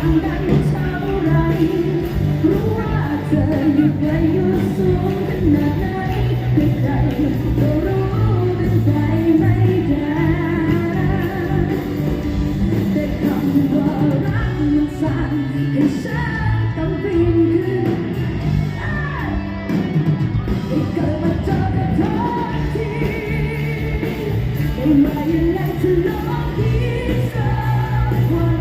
างกันเท่าไรรู้ว่าเธออยู่ไกลอยู่สูงขนาดไหนใครๆก็รู้เป็นใจไม่ได้แต่คำว่ารักมันสั่นให้ฉันต้องปีนขึ้นให้เกิดมาเจอกันทันทีไม่ว่ายังไงจะลองดีสักวัน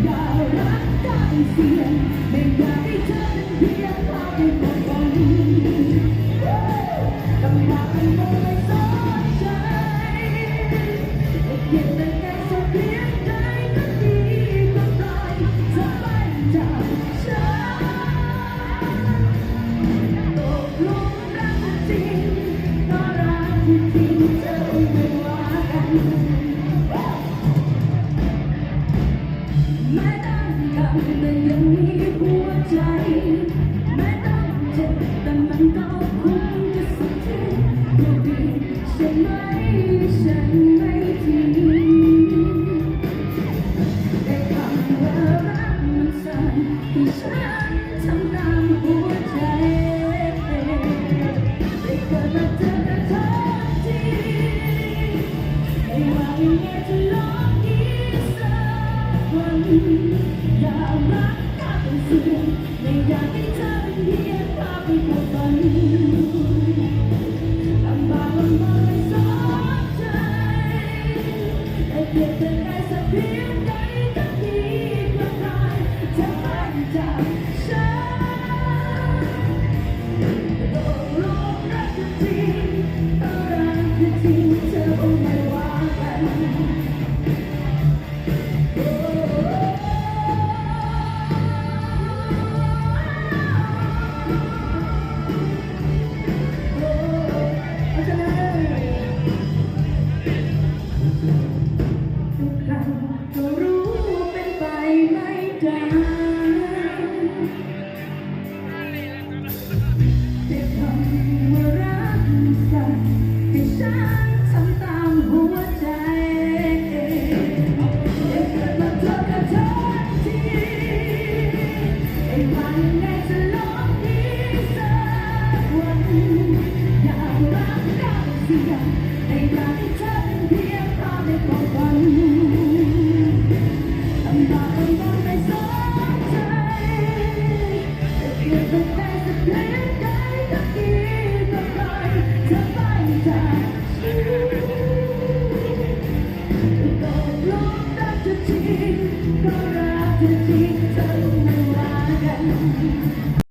อยากรักได้เสียงไม่อยากให้เธอเป็นเพียงภาพในความฝันลำบากมันคงไม่สนใจเพียงแต่แค่สักเพียงใดก็ดีก็ปล่อยเธอไปจากฉันตกลงรักจริงก็รักที่จริงเธอไม่ว่ากันไม่ต้องการแต่ยังมีหัวใจไม่ต้องเจ็บแต่มันก็คงจะสุดที่ไม่ดีใช่ไหมฉันไม่ทิ้งแต่คำว่ารักมันสั่นให้ฉันทำตามหัวใจได้เกิดมาเจอกันทันทีไม่ว่ายังไงจะลองดีสักวันอยากรักก็เป็นเสียงไม่อยากให้เธอเป็นเพียงภาพในความฝันลำบากลำบากไม่สนใจแต่เพียงแต่ได้สักเพียงใดก็ดีกว่าใครจะไปจากฉันตกลงรักกันจริงก็รักกันจริงเธอคงไม่ว่ากัน ทุกครั้งก็รู้เป็นไปไม่ได้แต่คำว่ารักสั่งให้ฉันทำตามหัวใจได้เกิดมาเจอกันทันทีไม่ว่ายังไงจะลองดีสักวันอยากรักได้เสียงไม่อยากให้เธอเป็นเพียงภาพในความฝันลำบากลำบากไม่สนใจแต่เพียงแต่ได้สักเพียงใดก็ดีก็ปล่อยเธอไปจากฉันตกลงรักเธอจริงก็รักเธอจริงเธอไม่ว่ากัน